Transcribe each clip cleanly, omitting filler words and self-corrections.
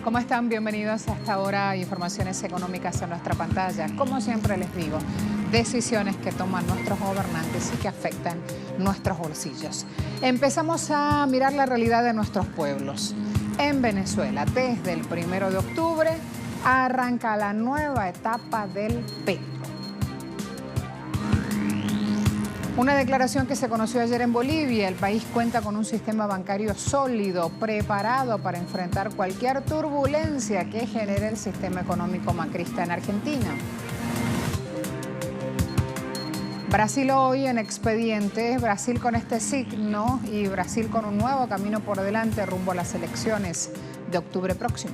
¿Cómo están? Bienvenidos a esta hora informaciones económicas en nuestra pantalla. Como siempre les digo, decisiones que toman nuestros gobernantes y que afectan nuestros bolsillos. Empezamos a mirar la realidad de nuestros pueblos. En Venezuela, desde el 1 de octubre, arranca la nueva etapa del petro. Una declaración que se conoció ayer en Bolivia. El país cuenta con un sistema bancario sólido, preparado para enfrentar cualquier turbulencia que genere el sistema económico macrista en Argentina. Brasil hoy en expedientes, Brasil con este signo y Brasil con un nuevo camino por delante rumbo a las elecciones de octubre próximo.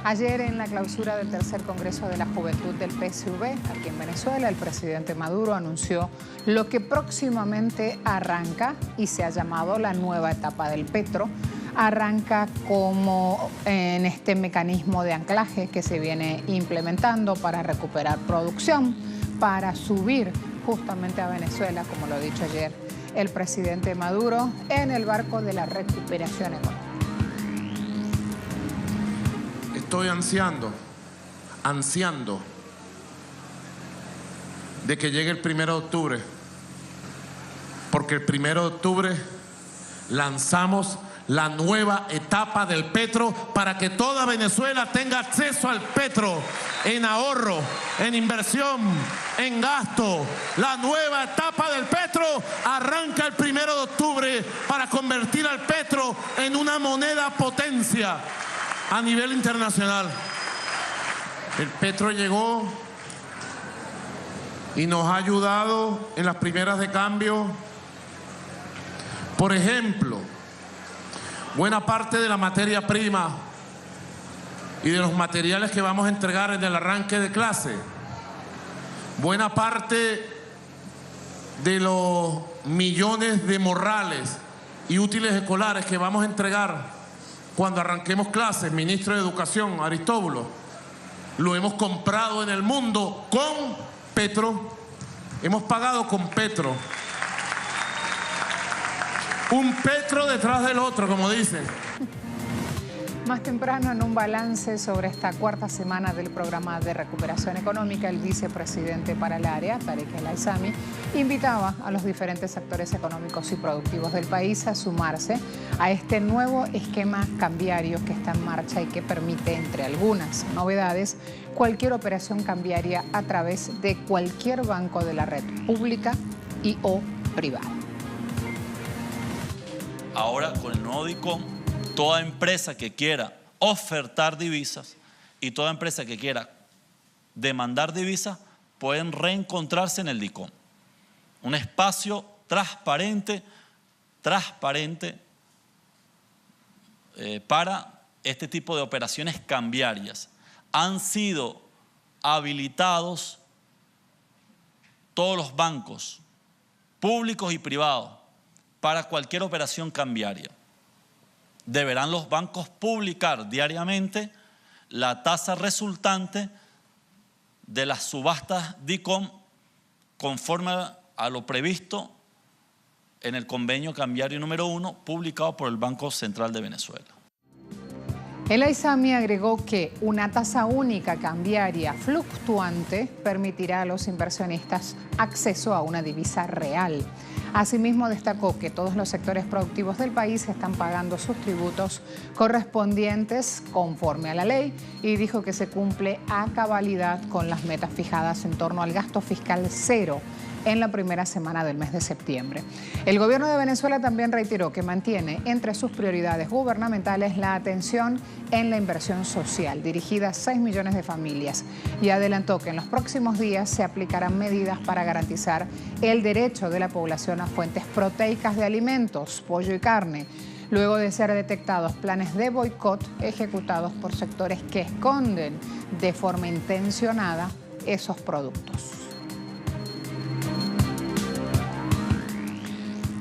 Ayer, en la clausura del tercer Congreso de la Juventud del PSUV, aquí en Venezuela, el presidente Maduro anunció lo que próximamente arranca y se ha llamado la nueva etapa del petro. Arranca como en este mecanismo de anclaje que se viene implementando para recuperar producción, para subir justamente a Venezuela, como lo ha dicho ayer el presidente Maduro, en el barco de la recuperación económica. Estoy ansiando de que llegue el 1 de octubre, porque el 1 de octubre lanzamos la nueva etapa del petro para que toda Venezuela tenga acceso al petro en ahorro, en inversión, en gasto. La nueva etapa del petro arranca el 1 de octubre para convertir al petro en una moneda potencia a nivel internacional. El petro llegó y nos ha ayudado en las primeras de cambio. Por ejemplo, buena parte de la materia prima y de los materiales que vamos a entregar en el arranque de clase, buena parte de los millones de morrales y útiles escolares que vamos a entregar cuando arranquemos clases, ministro de Educación, Aristóbulo, lo hemos comprado en el mundo con petro, hemos pagado con petro. Un petro detrás del otro, como dicen. Más temprano, en un balance sobre esta cuarta semana del programa de recuperación económica, el vicepresidente para el área, Tarek El Aissami, invitaba a los diferentes actores económicos y productivos del país a sumarse a este nuevo esquema cambiario que está en marcha y que permite, entre algunas novedades, cualquier operación cambiaria a través de cualquier banco de la red pública y o privada. Ahora, con el nuevo DICOM, toda empresa que quiera ofertar divisas y toda empresa que quiera demandar divisas pueden reencontrarse en el DICOM. Un espacio transparente para este tipo de operaciones cambiarias. Han sido habilitados todos los bancos públicos y privados para cualquier operación cambiaria. Deberán los bancos publicar diariamente la tasa resultante de las subastas DICOM conforme a lo previsto en el convenio cambiario número 1 publicado por el Banco Central de Venezuela. El Aissami agregó que una tasa única cambiaria fluctuante permitirá a los inversionistas acceso a una divisa real. Asimismo, destacó que todos los sectores productivos del país están pagando sus tributos correspondientes conforme a la ley y dijo que se cumple a cabalidad con las metas fijadas en torno al gasto fiscal cero en la primera semana del mes de septiembre. El gobierno de Venezuela también reiteró que mantiene entre sus prioridades gubernamentales la atención en la inversión social, dirigida a 6 millones de familias, y adelantó que en los próximos días se aplicarán medidas para garantizar el derecho de la población a fuentes proteicas de alimentos, pollo y carne, luego de ser detectados planes de boicot ejecutados por sectores que esconden de forma intencionada esos productos.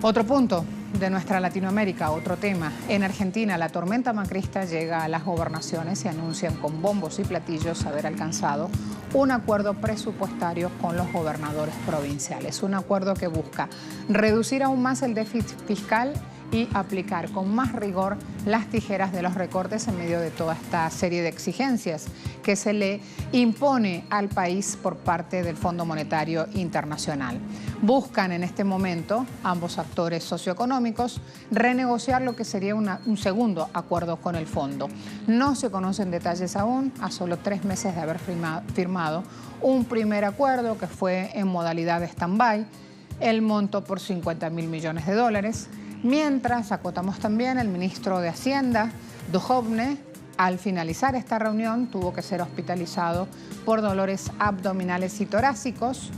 Otro punto, de nuestra Latinoamérica, otro tema. En Argentina, la tormenta macrista llega a las gobernaciones y anuncian con bombos y platillos haber alcanzado un acuerdo presupuestario con los gobernadores provinciales. Un acuerdo que busca reducir aún más el déficit fiscal y aplicar con más rigor las tijeras de los recortes en medio de toda esta serie de exigencias que se le impone al país por parte del Fondo Monetario Internacional. Buscan en este momento, ambos actores socioeconómicos, renegociar lo que sería un segundo acuerdo con el fondo. No se conocen detalles aún, a solo 3 meses de haber firmado un primer acuerdo que fue en modalidad de stand-by, el monto por 50.000 millones de dólares. Mientras, acotamos también, el ministro de Hacienda, Duhovne, al finalizar esta reunión tuvo que ser hospitalizado por dolores abdominales y torácicos.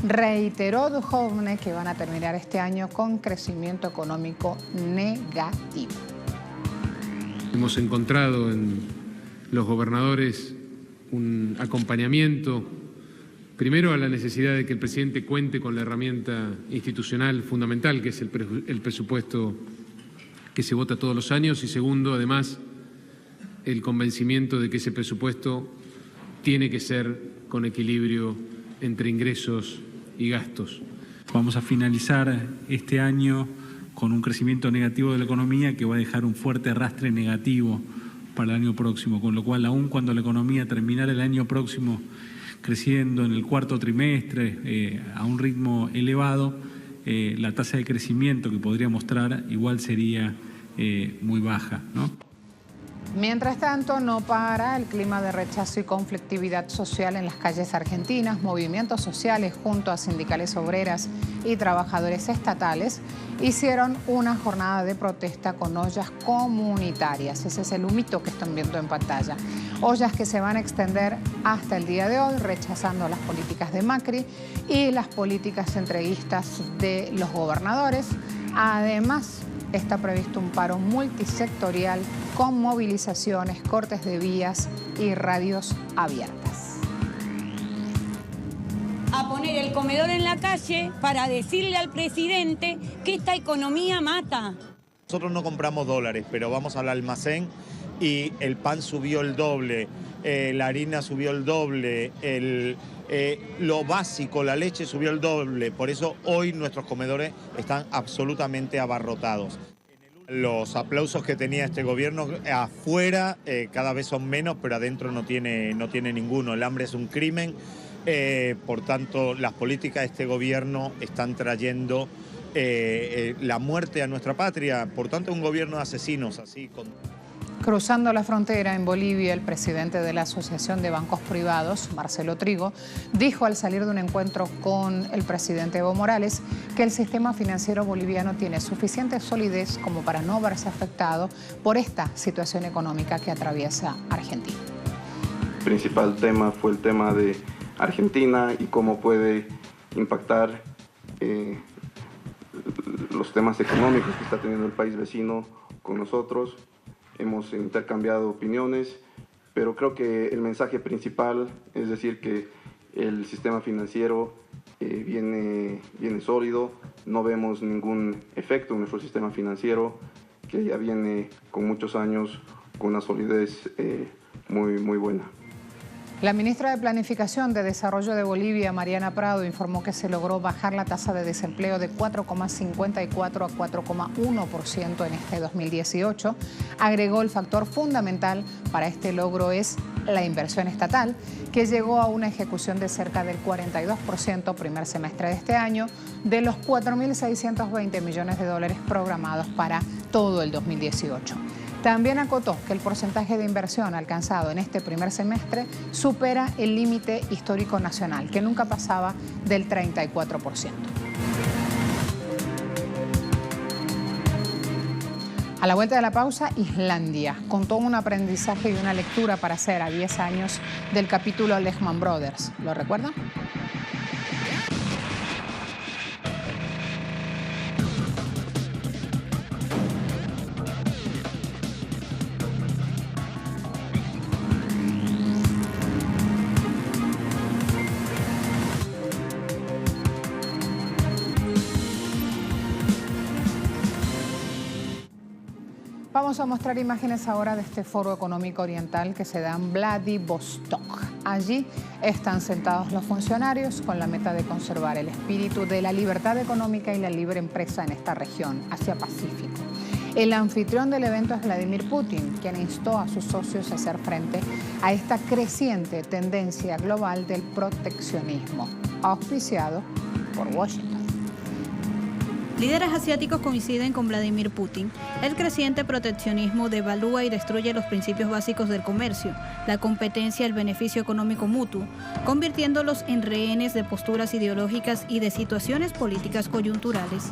Reiteró Duhovne que van a terminar este año con crecimiento económico negativo. Hemos encontrado en los gobernadores un acompañamiento, primero a la necesidad de que el presidente cuente con la herramienta institucional fundamental, que es el presupuesto que se vota todos los años, y segundo, además, el convencimiento de que ese presupuesto tiene que ser con equilibrio entre ingresos y gastos. Vamos a finalizar este año con un crecimiento negativo de la economía que va a dejar un fuerte arrastre negativo para el año próximo, con lo cual, aun cuando la economía terminara el año próximo creciendo en el cuarto trimestre a un ritmo elevado, la tasa de crecimiento que podría mostrar igual sería muy baja, ¿no? Mientras tanto, no para el clima de rechazo y conflictividad social en las calles argentinas. Movimientos sociales junto a sindicales obreras y trabajadores estatales hicieron una jornada de protesta con ollas comunitarias. Ese es el humito que están viendo en pantalla. Ollas que se van a extender hasta el día de hoy, rechazando las políticas de Macri y las políticas entreguistas de los gobernadores. Además, está previsto un paro multisectorial con movilizaciones, cortes de vías y radios abiertas. A poner el comedor en la calle para decirle al presidente que esta economía mata. Nosotros no compramos dólares, pero vamos al almacén y el pan subió el doble, la harina subió el doble, lo básico, la leche subió el doble. Por eso hoy nuestros comedores están absolutamente abarrotados. Los aplausos que tenía este gobierno afuera cada vez son menos, pero adentro no tiene ninguno. El hambre es un crimen, por tanto las políticas de este gobierno están trayendo la muerte a nuestra patria. Por tanto, un gobierno de asesinos así. Cruzando la frontera en Bolivia, el presidente de la Asociación de Bancos Privados, Marcelo Trigo, dijo al salir de un encuentro con el presidente Evo Morales que el sistema financiero boliviano tiene suficiente solidez como para no verse afectado por esta situación económica que atraviesa Argentina. El principal tema fue el tema de Argentina y cómo puede impactar los temas económicos que está teniendo el país vecino con nosotros. Hemos intercambiado opiniones, pero creo que el mensaje principal es decir que el sistema financiero viene sólido, no vemos ningún efecto en nuestro sistema financiero, que ya viene con muchos años con una solidez muy buena. La ministra de Planificación de Desarrollo de Bolivia, Mariana Prado, informó que se logró bajar la tasa de desempleo de 4,54 a 4,1% en este 2018. Agregó el factor fundamental para este logro es la inversión estatal, que llegó a una ejecución de cerca del 42% primer semestre de este año, de los 4.620 millones de dólares programados para todo el 2018. También acotó que el porcentaje de inversión alcanzado en este primer semestre supera el límite histórico nacional, que nunca pasaba del 34%. A la vuelta de la pausa, Islandia contó un aprendizaje y una lectura para hacer a 10 años del capítulo Lehman Brothers. ¿Lo recuerdan? Vamos a mostrar imágenes ahora de este foro económico oriental que se da en Vladivostok. Allí están sentados los funcionarios con la meta de conservar el espíritu de la libertad económica y la libre empresa en esta región, Asia-Pacífico. El anfitrión del evento es Vladimir Putin, quien instó a sus socios a hacer frente a esta creciente tendencia global del proteccionismo, auspiciado por Washington. Líderes asiáticos coinciden con Vladimir Putin. El creciente proteccionismo devalúa y destruye los principios básicos del comercio, la competencia y el beneficio económico mutuo, convirtiéndolos en rehenes de posturas ideológicas y de situaciones políticas coyunturales.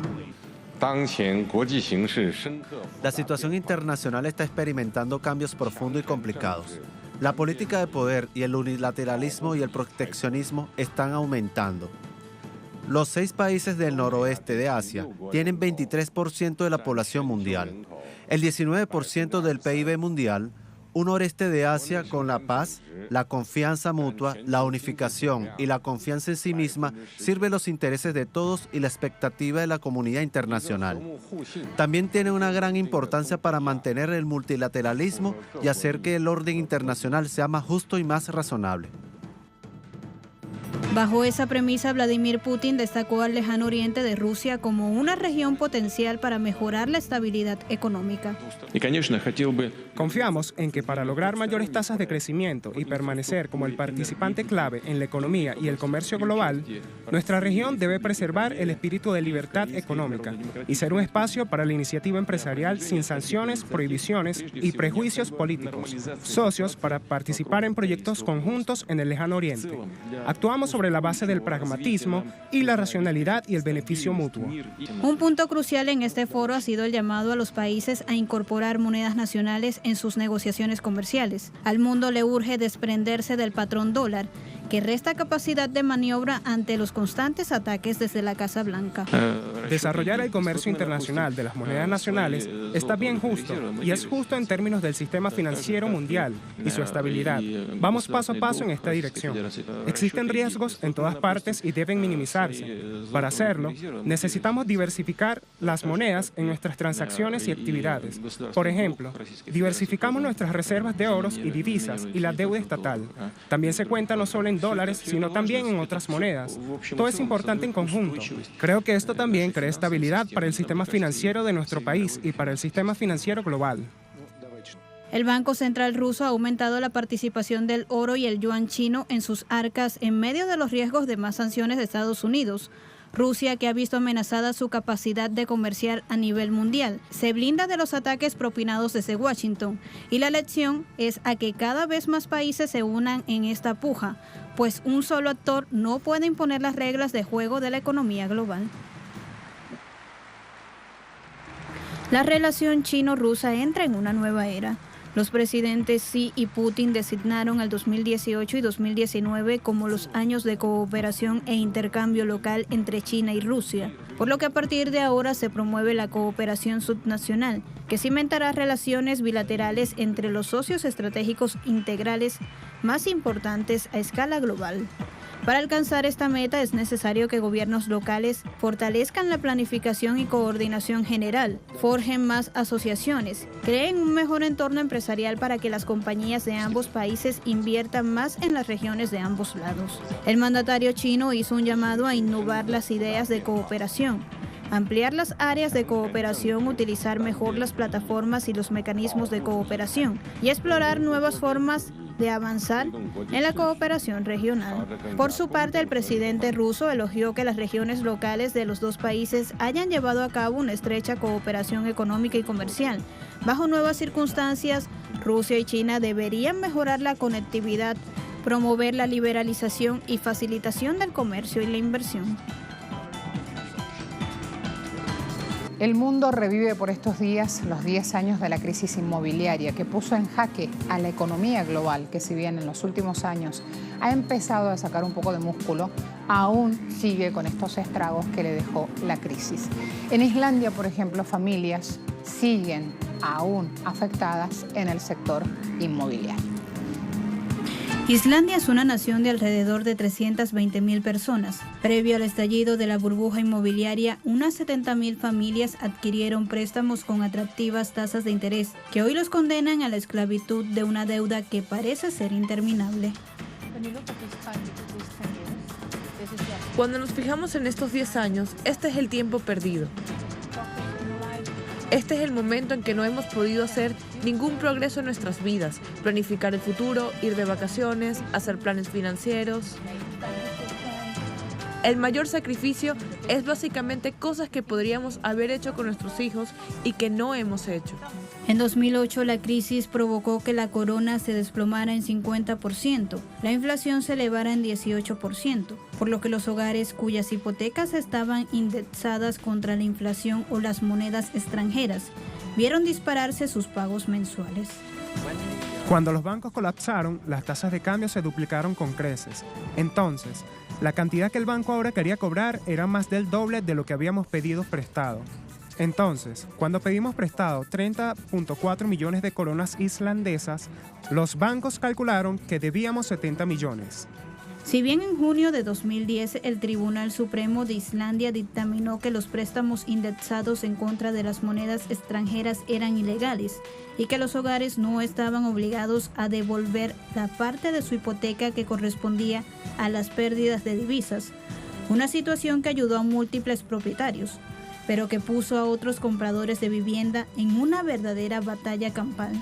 La situación internacional está experimentando cambios profundos y complicados. La política de poder y el unilateralismo y el proteccionismo están aumentando. Los 6 países del noroeste de Asia tienen 23% de la población mundial, el 19% del PIB mundial. Un noreste de Asia con la paz, la confianza mutua, la unificación y la confianza en sí misma sirve los intereses de todos y la expectativa de la comunidad internacional. También tiene una gran importancia para mantener el multilateralismo y hacer que el orden internacional sea más justo y más razonable. Bajo esa premisa, Vladimir Putin destacó al lejano oriente de Rusia como una región potencial para mejorar la estabilidad económica. Confiamos en que para lograr mayores tasas de crecimiento y permanecer como el participante clave en la economía y el comercio global, nuestra región debe preservar el espíritu de libertad económica y ser un espacio para la iniciativa empresarial sin sanciones, prohibiciones y prejuicios políticos, socios para participar en proyectos conjuntos en el lejano oriente. Actuamos sobre la base del pragmatismo y la racionalidad y el beneficio mutuo. Un punto crucial en este foro ha sido el llamado a los países a incorporar monedas nacionales en sus negociaciones comerciales. Al mundo le urge desprenderse del patrón dólar, que resta capacidad de maniobra ante los constantes ataques desde la Casa Blanca. Desarrollar el comercio internacional de las monedas nacionales está bien justo, y es justo en términos del sistema financiero mundial y su estabilidad. Vamos paso a paso en esta dirección. Existen riesgos en todas partes y deben minimizarse. Para hacerlo, necesitamos diversificar las monedas en nuestras transacciones y actividades. Por ejemplo, diversificamos nuestras reservas de oros y divisas y la deuda estatal. También se cuenta no solo en dólares, sino también en otras monedas. Todo es importante en conjunto. Creo que esto también crea estabilidad para el sistema financiero de nuestro país y para el sistema financiero global. El Banco Central ruso ha aumentado la participación del oro y el yuan chino en sus arcas en medio de los riesgos de más sanciones de Estados Unidos. Rusia, que ha visto amenazada su capacidad de comerciar a nivel mundial, se blinda de los ataques propinados desde Washington, y la lección es a que cada vez más países se unan en esta puja, pues un solo actor no puede imponer las reglas de juego de la economía global. La relación chino-rusa entra en una nueva era. Los presidentes Xi y Putin designaron el 2018 y 2019 como los años de cooperación e intercambio local entre China y Rusia, por lo que a partir de ahora se promueve la cooperación subnacional, que cimentará relaciones bilaterales entre los socios estratégicos integrales más importantes a escala global. Para alcanzar esta meta es necesario que gobiernos locales fortalezcan la planificación y coordinación general, forjen más asociaciones, creen un mejor entorno empresarial para que las compañías de ambos países inviertan más en las regiones de ambos lados. El mandatario chino hizo un llamado a innovar las ideas de cooperación, ampliar las áreas de cooperación, utilizar mejor las plataformas y los mecanismos de cooperación y explorar nuevas formas de avanzar en la cooperación regional. Por su parte, el presidente ruso elogió que las regiones locales de los dos países hayan llevado a cabo una estrecha cooperación económica y comercial. Bajo nuevas circunstancias, Rusia y China deberían mejorar la conectividad, promover la liberalización y facilitación del comercio y la inversión. El mundo revive por estos días los 10 años de la crisis inmobiliaria que puso en jaque a la economía global, que si bien en los últimos años ha empezado a sacar un poco de músculo, aún sigue con estos estragos que le dejó la crisis. En Islandia, por ejemplo, familias siguen aún afectadas en el sector inmobiliario. Islandia es una nación de alrededor de 320.000 personas. Previo al estallido de la burbuja inmobiliaria, unas 70.000 familias adquirieron préstamos con atractivas tasas de interés, que hoy los condenan a la esclavitud de una deuda que parece ser interminable. Cuando nos fijamos en estos 10 años, este es el tiempo perdido. Este es el momento en que no hemos podido hacer ningún progreso en nuestras vidas, planificar el futuro, ir de vacaciones, hacer planes financieros. El mayor sacrificio es básicamente cosas que podríamos haber hecho con nuestros hijos y que no hemos hecho. En 2008, la crisis provocó que la corona se desplomara en 50%, la inflación se elevara en 18%, por lo que los hogares cuyas hipotecas estaban indexadas contra la inflación o las monedas extranjeras vieron dispararse sus pagos mensuales. Cuando los bancos colapsaron, las tasas de cambio se duplicaron con creces. Entonces, la cantidad que el banco ahora quería cobrar era más del doble de lo que habíamos pedido prestado. Entonces, cuando pedimos prestado 30.4 millones de coronas islandesas, los bancos calcularon que debíamos 70 millones. Si bien en junio de 2010 el Tribunal Supremo de Islandia dictaminó que los préstamos indexados en contra de las monedas extranjeras eran ilegales y que los hogares no estaban obligados a devolver la parte de su hipoteca que correspondía a las pérdidas de divisas, una situación que ayudó a múltiples propietarios, pero que puso a otros compradores de vivienda en una verdadera batalla campal,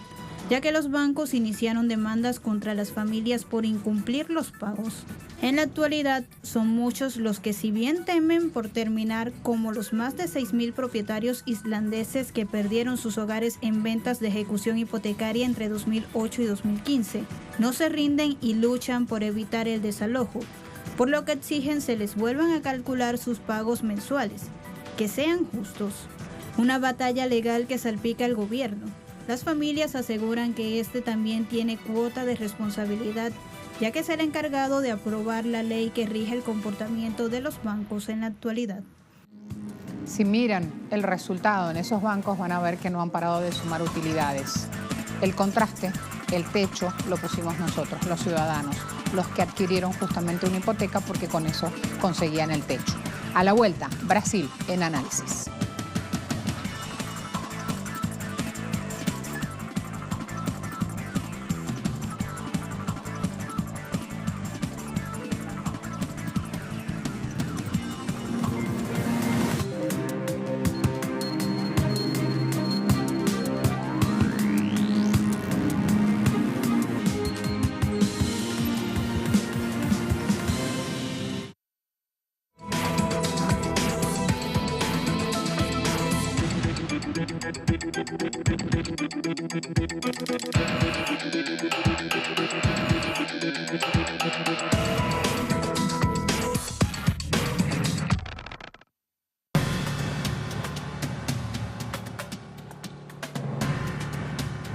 ya que los bancos iniciaron demandas contra las familias por incumplir los pagos. En la actualidad, son muchos los que, si bien temen por terminar como los más de 6.000 propietarios islandeses que perdieron sus hogares en ventas de ejecución hipotecaria entre 2008 y 2015, no se rinden y luchan por evitar el desalojo, por lo que exigen se les vuelvan a calcular sus pagos mensuales, que sean justos. Una batalla legal que salpica al gobierno. Las familias aseguran que este también tiene cuota de responsabilidad, ya que es el encargado de aprobar la ley que rige el comportamiento de los bancos en la actualidad. Si miran el resultado en esos bancos, van a ver que no han parado de sumar utilidades. El contraste, el techo, lo pusimos nosotros, los ciudadanos, los que adquirieron justamente una hipoteca porque con eso conseguían el techo. A la vuelta, Brasil en análisis.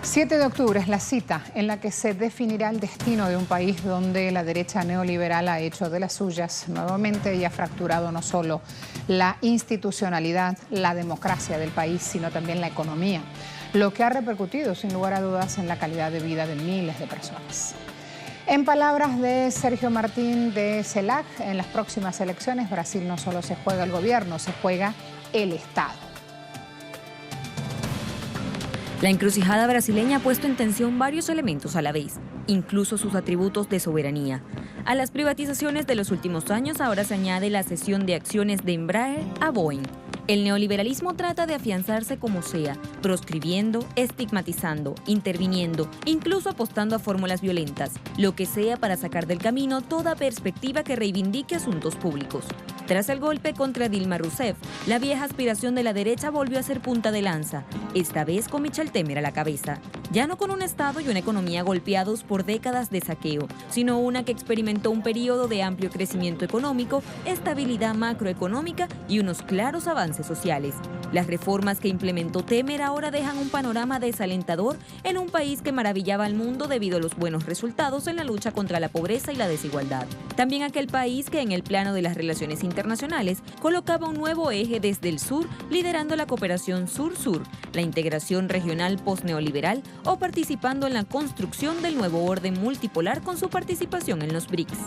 El 7 de octubre es la cita en la que se definirá el destino de un país donde la derecha neoliberal ha hecho de las suyas nuevamente y ha fracturado no solo la institucionalidad, la democracia del país, sino también la economía, lo que ha repercutido sin lugar a dudas en la calidad de vida de miles de personas. En palabras de Sergio Martín de CELAC, en las próximas elecciones Brasil no solo se juega el gobierno, se juega el Estado. La encrucijada brasileña ha puesto en tensión varios elementos a la vez, incluso sus atributos de soberanía. A las privatizaciones de los últimos años ahora se añade la cesión de acciones de Embraer a Boeing. El neoliberalismo trata de afianzarse como sea, proscribiendo, estigmatizando, interviniendo, incluso apostando a fórmulas violentas, lo que sea para sacar del camino toda perspectiva que reivindique asuntos públicos. Tras el golpe contra Dilma Rousseff, la vieja aspiración de la derecha volvió a ser punta de lanza, esta vez con Michel Temer a la cabeza. Ya no con un Estado y una economía golpeados por décadas de saqueo, sino una que experimentó un periodo de amplio crecimiento económico, estabilidad macroeconómica y unos claros avances sociales. Las reformas que implementó Temer ahora dejan un panorama desalentador en un país que maravillaba al mundo debido a los buenos resultados en la lucha contra la pobreza y la desigualdad. También aquel país que en el plano de las relaciones internacionales colocaba un nuevo eje desde el sur, liderando la cooperación sur-sur, la integración regional post-neoliberal o participando en la construcción del nuevo orden multipolar con su participación en los BRICS.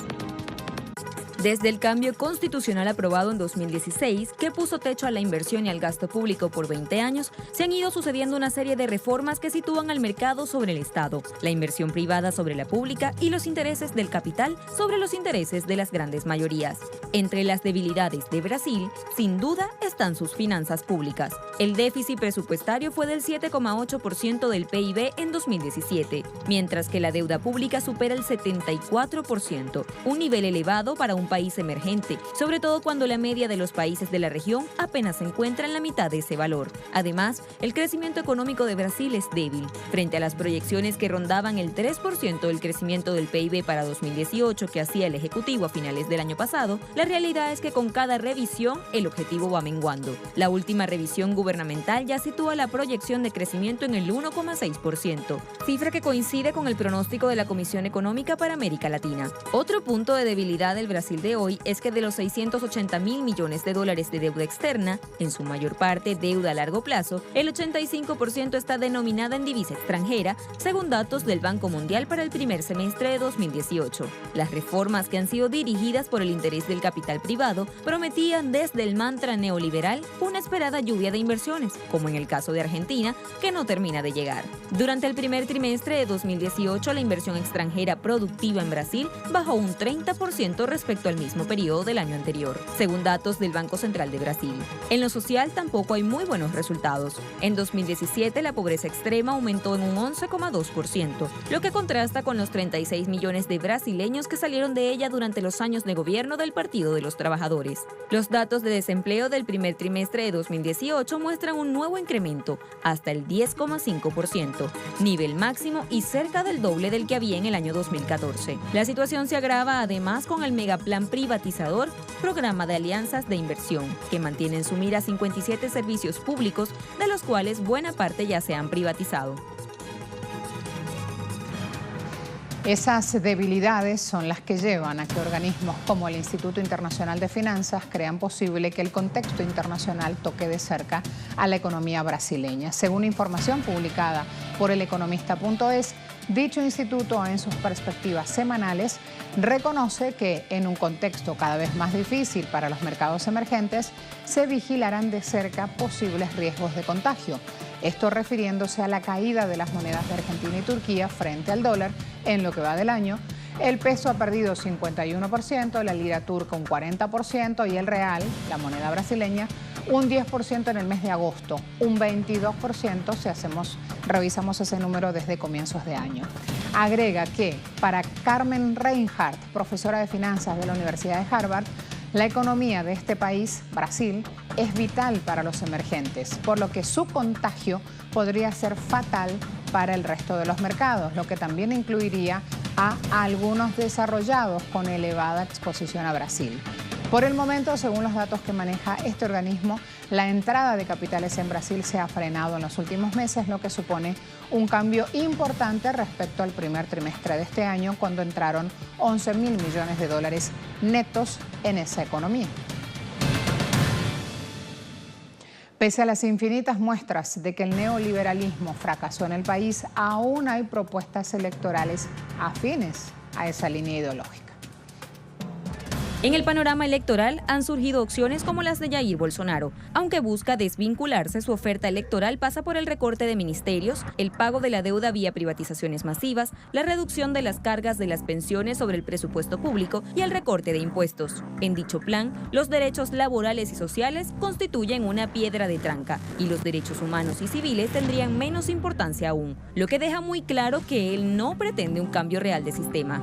Desde el cambio constitucional aprobado en 2016, que puso techo a la inversión y al gasto público por 20 años, se han ido sucediendo una serie de reformas que sitúan al mercado sobre el Estado, la inversión privada sobre la pública y los intereses del capital sobre los intereses de las grandes mayorías. Entre las debilidades de Brasil, sin duda, están sus finanzas públicas. El déficit presupuestario fue del 7,8% del PIB en 2017, mientras que la deuda pública supera el 74%, un nivel elevado para un país emergente, sobre todo cuando la media de los países de la región apenas se encuentra en la mitad de ese valor. Además, el crecimiento económico de Brasil es débil. Frente a las proyecciones que rondaban el 3% del crecimiento del PIB para 2018 que hacía el Ejecutivo a finales del año pasado, la realidad es que con cada revisión el objetivo va menguando. La última revisión gubernamental ya sitúa la proyección de crecimiento en el 1,6%, cifra que coincide con el pronóstico de la Comisión Económica para América Latina. Otro punto de debilidad del Brasil de hoy es que de los 680.000 millones de dólares de deuda externa, en su mayor parte deuda a largo plazo, el 85% está denominada en divisa extranjera, según datos del Banco Mundial para el primer semestre de 2018. Las reformas que han sido dirigidas por el interés del capital privado prometían desde el mantra neoliberal una esperada lluvia de inversiones, como en el caso de Argentina, que no termina de llegar. Durante el primer trimestre de 2018, la inversión extranjera productiva en Brasil bajó un 30% respecto al mismo periodo del año anterior, según datos del Banco Central de Brasil. En lo social tampoco hay muy buenos resultados. En 2017 la pobreza extrema aumentó en un 11,2%, lo que contrasta con los 36 millones de brasileños que salieron de ella durante los años de gobierno del Partido de los Trabajadores. Los datos de desempleo del primer trimestre de 2018 muestran un nuevo incremento, hasta el 10,5%, nivel máximo y cerca del doble del que había en el año 2014. La situación se agrava además con el megaplan privatizador, programa de alianzas de inversión, que mantiene en su mira 57 servicios públicos, de los cuales buena parte ya se han privatizado. Esas debilidades son las que llevan a que organismos como el Instituto Internacional de Finanzas crean posible que el contexto internacional toque de cerca a la economía brasileña. Según información publicada por eleconomista.es, dicho instituto en sus perspectivas semanales reconoce que en un contexto cada vez más difícil para los mercados emergentes se vigilarán de cerca posibles riesgos de contagio. Esto refiriéndose a la caída de las monedas de Argentina y Turquía frente al dólar en lo que va del año. El peso ha perdido 51%, la lira turca un 40% y el real, la moneda brasileña, un 10% en el mes de agosto, un 22% si revisamos ese número desde comienzos de año. Agrega que para Carmen Reinhardt, profesora de finanzas de la Universidad de Harvard, la economía de este país, Brasil, es vital para los emergentes, por lo que su contagio podría ser fatal para el resto de los mercados, lo que también incluiría a algunos desarrollados con elevada exposición a Brasil. Por el momento, según los datos que maneja este organismo, la entrada de capitales en Brasil se ha frenado en los últimos meses, lo que supone un cambio importante respecto al primer trimestre de este año, cuando entraron 11.000 millones de dólares netos en esa economía. Pese a las infinitas muestras de que el neoliberalismo fracasó en el país, aún hay propuestas electorales afines a esa línea ideológica. En el panorama electoral han surgido opciones como las de Jair Bolsonaro. Aunque busca desvincularse, su oferta electoral pasa por el recorte de ministerios, el pago de la deuda vía privatizaciones masivas, la reducción de las cargas de las pensiones sobre el presupuesto público y el recorte de impuestos. En dicho plan, los derechos laborales y sociales constituyen una piedra de tranca y los derechos humanos y civiles tendrían menos importancia aún, lo que deja muy claro que él no pretende un cambio real de sistema.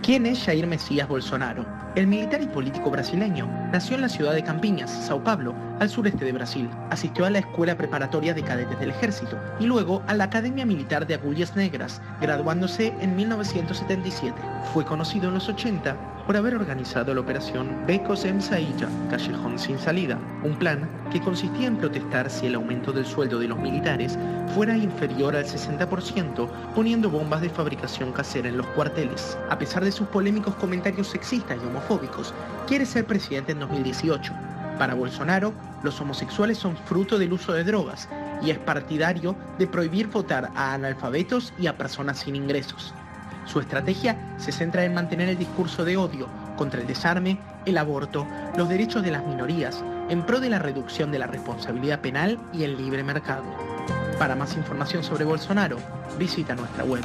¿Quién es Jair Mesías Bolsonaro? El militar y político brasileño nació en la ciudad de Campinas, Sao Paulo, al sureste de Brasil. Asistió a la Escuela Preparatoria de Cadetes del Ejército y luego a la Academia Militar de Agulhas Negras, graduándose en 1977. Fue conocido en los 80 por haber organizado la operación Becos Sem Saída, Callejón Sin Salida, un plan que consistía en protestar si el aumento del sueldo de los militares fuera inferior al 60%, poniendo bombas de fabricación casera en los cuarteles. A pesar de sus polémicos comentarios sexistas y homofóbicos, quiere ser presidente en 2018. Para Bolsonaro, los homosexuales son fruto del uso de drogas y es partidario de prohibir votar a analfabetos y a personas sin ingresos. Su estrategia se centra en mantener el discurso de odio contra el desarme, el aborto, los derechos de las minorías, en pro de la reducción de la responsabilidad penal y el libre mercado. Para más información sobre Bolsonaro, visita nuestra web.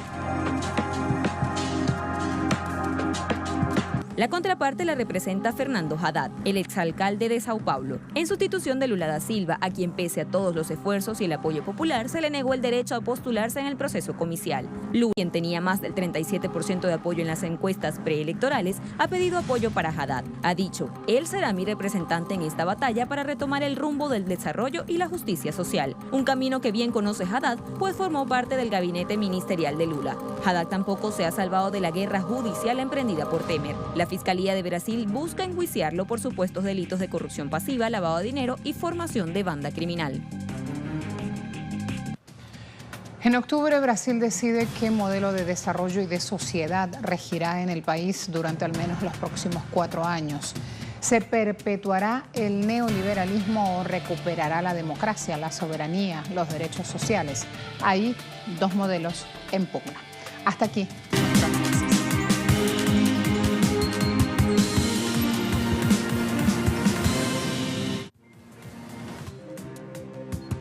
La contraparte la representa Fernando Haddad, el exalcalde de Sao Paulo, en sustitución de Lula da Silva, a quien pese a todos los esfuerzos y el apoyo popular se le negó el derecho a postularse en el proceso comicial. Lula, quien tenía más del 37% de apoyo en las encuestas preelectorales, ha pedido apoyo para Haddad. Ha dicho, él será mi representante en esta batalla para retomar el rumbo del desarrollo y la justicia social, un camino que bien conoce Haddad, pues formó parte del gabinete ministerial de Lula. Haddad tampoco se ha salvado de la guerra judicial emprendida por Temer. La Fiscalía de Brasil busca enjuiciarlo por supuestos delitos de corrupción pasiva, lavado de dinero y formación de banda criminal. En octubre, Brasil decide qué modelo de desarrollo y de sociedad regirá en el país durante al menos los próximos 4 años. ¿Se perpetuará el neoliberalismo o recuperará la democracia, la soberanía, los derechos sociales? Hay 2 modelos en pugna. Hasta aquí.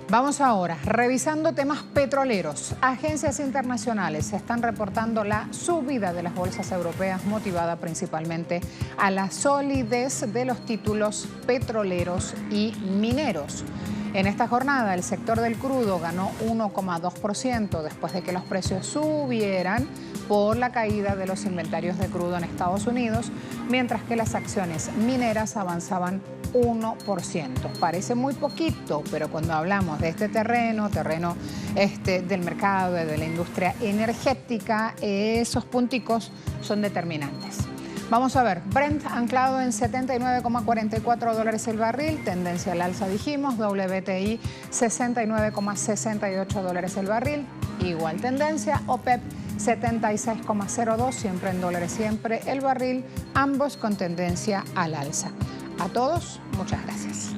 Vamos ahora, revisando temas petroleros. Agencias internacionales están reportando la subida de las bolsas europeas motivada principalmente a la solidez de los títulos petroleros y mineros. En esta jornada, el sector del crudo ganó 1,2% después de que los precios subieran por la caída de los inventarios de crudo en Estados Unidos, mientras que las acciones mineras avanzaban 1%. Parece muy poquito, pero cuando hablamos de este terreno del mercado, de la industria energética, esos punticos son determinantes. Vamos a ver, Brent anclado en $79,44 el barril, tendencia al alza dijimos, WTI $69,68 el barril, igual tendencia, OPEP 76,02, siempre en dólares, siempre el barril, ambos con tendencia al alza. A todos, muchas gracias.